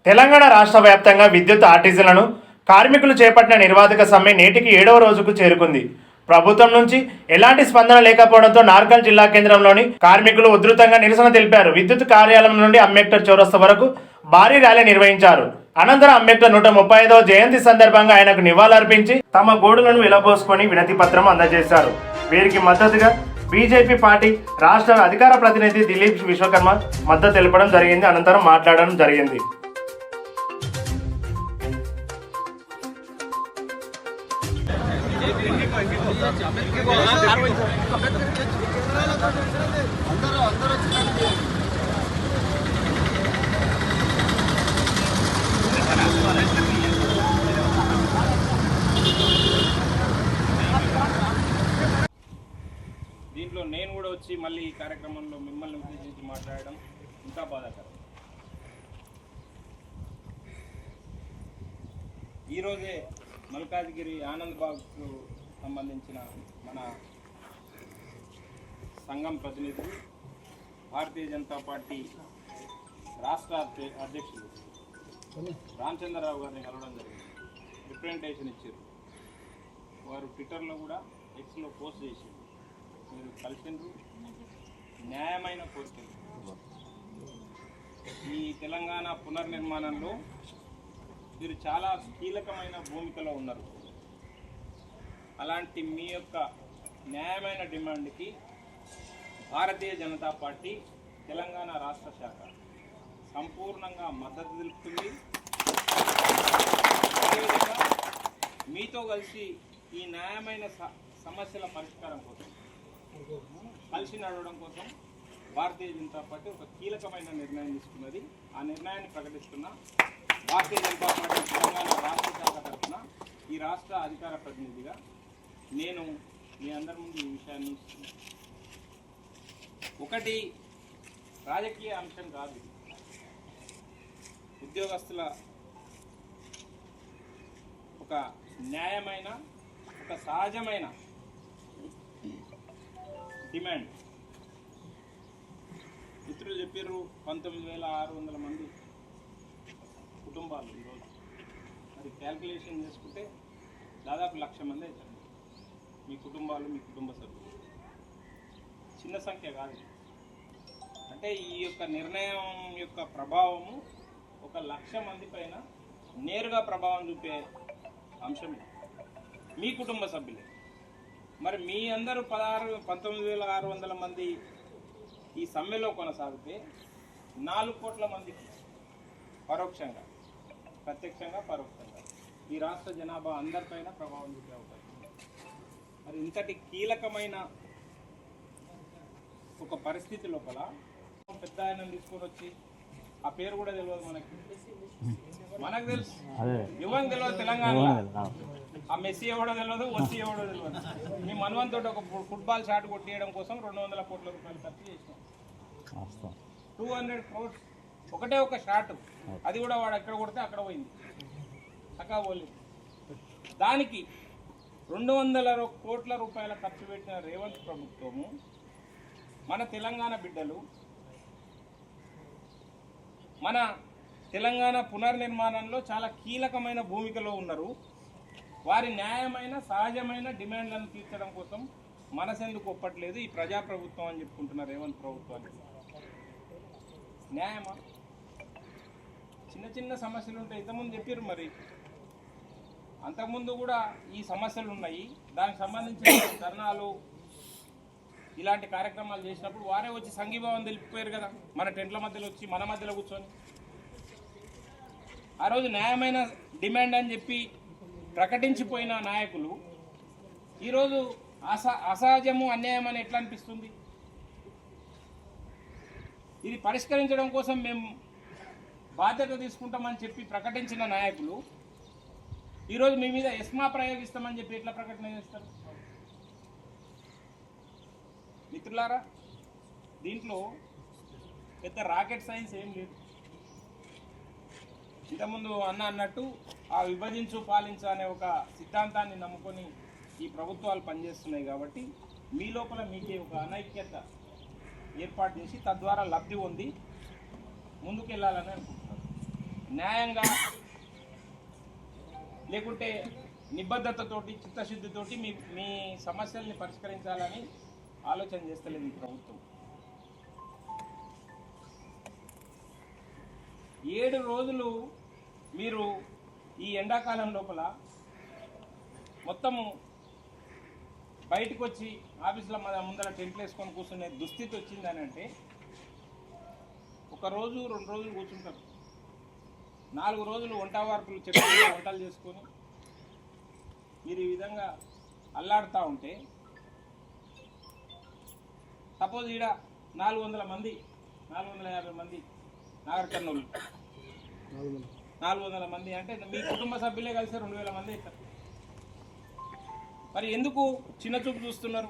తెలంగాణ రాష్ట్ర వ్యాప్తంగా విద్యుత్ ఆర్టీసీలను కార్మికులు చేపట్టిన నిర్వాధక సమ్మె నేటికి 7వ రోజుకు చేరుకుంది. ప్రభుత్వం నుంచి ఎలాంటి స్పందన లేకపోవడంతో నార్కల్ జిల్లా కేంద్రంలోని కార్మికులు ఉధృతంగా నిరసన తెలిపారు. విద్యుత్ కార్యాలయం నుండి అంబేద్కర్ చౌరస్తా వరకు భారీ ర్యాలీ నిర్వహించారు. అనంతరం అంబేద్కర్ 135వ జయంతి సందర్భంగా ఆయనకు నివాళులర్పించి తమ గోడులను వెలబోసుకొని వినతి పత్రం అందజేశారు. వీరికి మద్దతుగా బీజేపీ పార్టీ రాష్ట్ర అధికార ప్రతినిధి దిలీప్ విశ్వకర్మ మద్దతు తెలపడం జరిగింది. అనంతరం మాట్లాడడం జరిగింది. దీంట్లో నేను కూడా వచ్చి మళ్ళీ ఈ కార్యక్రమంలో మిమ్మల్ని ఉద్దేశించి మాట్లాడడం ఇంకా బాధాకరం. ఈరోజే మల్కాజ్గిరి ఆనంద్ బాగ్కు సంబంధించిన మన సంఘం ప్రతినిధులు భారతీయ జనతా పార్టీ రాష్ట్ర అధ్యక్షులు రామచంద్రరావు గారిని కలవడం జరిగింది. రిప్రజెంటేషన్ ఇచ్చారు. వారు ట్విట్టర్లో కూడా ఎక్స్లో పోస్ట్ చేశారు. మీరు కలిసిండ్రు, న్యాయమైన కోరికలు. ఈ తెలంగాణ పునర్నిర్మాణంలో మీరు చాలా కీలకమైన భూమికలో ఉన్నారు. అలాంటి మీ యొక్క న్యాయమైన డిమాండ్కి భారతీయ జనతా పార్టీ తెలంగాణ రాష్ట్ర శాఖ సంపూర్ణంగా మద్దతు తెలుపుతుంది. అదేవిధంగా మీతో కలిసి ఈ న్యాయమైన సమస్యల పరిష్కారం కోసం కలిసి నడవడం కోసం భారతీయ జనతా పార్టీ ఒక కీలకమైన నిర్ణయం తీసుకున్నది. ఆ నిర్ణయాన్ని ప్రకటిస్తున్న భారతీయ జనతా పార్టీ తెలంగాణ రాష్ట్ర శాఖ తరఫున ఈ రాష్ట్ర అధికార ప్రతినిధిగా నేను మీ అందరి ముందు ఈ విషయాన్ని ఒకటి రాజకీయ అంశం కాదు, ఉద్యోగస్తుల ఒక న్యాయమైన ఒక సహజమైన డిమాండ్. మిత్రులు చెప్పారు 19,600 మంది కుటుంబాలు ఈరోజు. మరి క్యాల్కులేషన్ చేసుకుంటే దాదాపు 1,00,000 మంది అవుతారు మీ కుటుంబాలు, మీ కుటుంబ సభ్యులు. చిన్న సంఖ్య కాదు. అంటే ఈ యొక్క నిర్ణయం యొక్క ప్రభావము 1,00,000 మంది పైన నేరుగా ప్రభావం చూపే అంశం మీ కుటుంబ సభ్యులే. మరి మీ అందరూ 19,600 మంది ఈ సమ్మెలో కొనసాగితే 4 కోట్ల మందికి పరోక్షంగా, ప్రత్యక్షంగా, పరోక్షంగా ఈ రాష్ట్ర జనాభా అందరిపైన ప్రభావం చూపే అవకాశం. మరి ఇంతటి కీలకమైన ఒక పరిస్థితి లోపల పెద్ద ఆయన తీసుకొని వచ్చి, ఆ పేరు కూడా తెలియదు మనకు తెలుసు, ఎవరికి తెలియదు తెలంగాణలో. ఆ మెస్సీ ఎవడో తెలియదు, ఒస్సీ ఎవడో తెలియదు. మీ మనవంతో ఒక ఫుట్బాల్ షాట్ కొట్టేయడం కోసం 200 కోట్ల రూపాయలు ఖర్చు చేసినాం. 200 crores ఒకటే ఒక షాట్. అది కూడా వాడు ఎక్కడ కొడితే అక్కడ పోయింది, అక్కడ పోలేదు. దానికి 200 కోట్ల రూపాయల ఖర్చు పెట్టిన రేవంత్ ప్రభుత్వము మన తెలంగాణ బిడ్డలు మన తెలంగాణ పునర్నిర్మాణంలో చాలా కీలకమైన భూమికలో ఉన్నారు. వారి న్యాయమైన సహజమైన డిమాండ్లను తీర్చడం కోసం మనసెందుకు ఒప్పట్లేదు ఈ ప్రజాప్రభుత్వం అని చెప్పుకుంటున్న రేవంత్ ప్రభుత్వానికి. న్యాయమా? చిన్న చిన్న సమస్యలు ఉంటాయి. ఇంతకుముందు చెప్పారు. మరి అంతకుముందు కూడా ఈ సమస్యలు ఉన్నాయి. దానికి సంబంధించిన ధర్నాలు ఇలాంటి కార్యక్రమాలు చేసినప్పుడు వారే వచ్చి సంఘీభావం తెలిపిపోయారు కదా, మన టెంట్ల మధ్యలో వచ్చి మన మధ్యలో కూర్చొని. ఆ రోజు న్యాయమైన డిమాండ్ అని చెప్పి ప్రకటించిపోయిన నాయకులు ఈరోజు అసహజము, అన్యాయం అని ఎట్లా అనిపిస్తుంది? ఇది పరిష్కరించడం కోసం మేము బాధ్యత తీసుకుంటామని చెప్పి ప్రకటించిన నాయకులు ఈరోజు మీ మీద ఎస్మా ప్రయోగిస్తామని చెప్పి ఎట్లా ప్రకటన చేస్తారు? మిత్రులారా, దీంట్లో పెద్ద రాకెట్ సైన్స్ ఏం లేదు. ఇంతకుముందు అన్నట్టు ఆ విభజించు పాలించు అనే ఒక సిద్ధాంతాన్ని నమ్ముకొని ఈ ప్రభుత్వాలు పనిచేస్తున్నాయి. కాబట్టి మీ లోపల మీకే ఒక అనైక్యత ఏర్పాటు చేసి తద్వారా లబ్ధి పొంది ముందుకెళ్ళాలని అనుకుంటున్నారు. న్యాయంగా లేకుంటే నిబద్ధతతోటి చిత్తశుద్ధితోటి మీ మీ సమస్యల్ని పరిష్కరించాలని ఆలోచన చేస్తలేదు ఈ ప్రభుత్వం. 7 రోజులు మీరు ఈ ఎండాకాలం లోపల మొత్తము బయటకు వచ్చి ఆఫీసుల ముందర టెంట్లు వేసుకొని కూర్చునే దుస్థితి వచ్చిందని అంటే 1 రోజు 2 రోజులు కూర్చుంటారు, 4 రోజులు వంట వార్పులు చెట్లు వంటలు చేసుకొని మీరు ఈ విధంగా అల్లాడుతూ ఉంటే సపోజ్ ఈడ 400 మంది 450 మంది నాగర్ కర్నూలు 400 మంది అంటే మీ కుటుంబ సభ్యులే కలిసి 2000 మంది అవుతారు. మరి ఎందుకు చిన్న చూపు చూస్తున్నారు?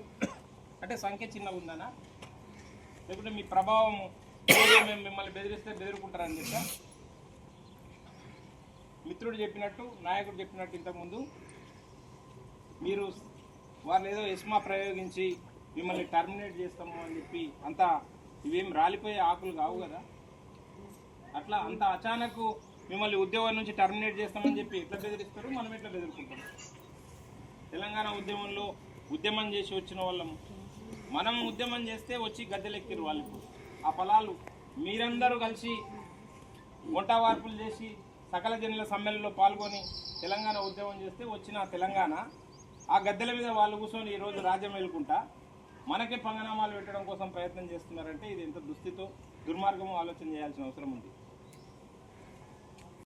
అంటే సంఖ్య చిన్నగా ఉందనా, లేకుంటే మీ ప్రభావం మేము మిమ్మల్ని బెదిరిస్తే బెదిరుకుంటారని చెప్పా? మిత్రుడు చెప్పినట్టు, నాయకుడు చెప్పినట్టు ఇంతకుముందు మీరు వాళ్ళు ఏదో ఎస్మా ప్రయోగించి మిమ్మల్ని టర్మినేట్ చేస్తాము అని చెప్పి అంతా ఇవేం రాలిపోయే ఆకులు కావు కదా. అట్లా అంత అచానక్ మిమ్మల్ని ఉద్యోగం నుంచి టర్మినేట్ చేస్తామని చెప్పి ఎట్లా బెదిరిస్తారు, మనం ఎట్లా బెదిరుకుంటాం? తెలంగాణ ఉద్యమంలో ఉద్యమం చేసి వచ్చిన వాళ్ళము, మనం ఉద్యమం చేస్తే వచ్చి గద్దెలెక్కిరు వాళ్ళు. ఆ ఫలాలు మీరందరూ కలిసి వంట వార్పులు చేసి సకల జనుల సమ్మెళనలో పాల్గొని తెలంగాణ ఉద్యమం చేస్తే వచ్చిన తెలంగాణ ఆ గద్దెల మీద వాళ్ళు కూర్చొని ఈరోజు రాజ్యం వెళ్ళుకుంటా మనకే పంగనామాలు పెట్టడం కోసం ప్రయత్నం చేస్తున్నారంటే ఇది ఎంత దుస్థితో దుర్మార్గమో ఆలోచన చేయాల్సిన అవసరం ఉంది.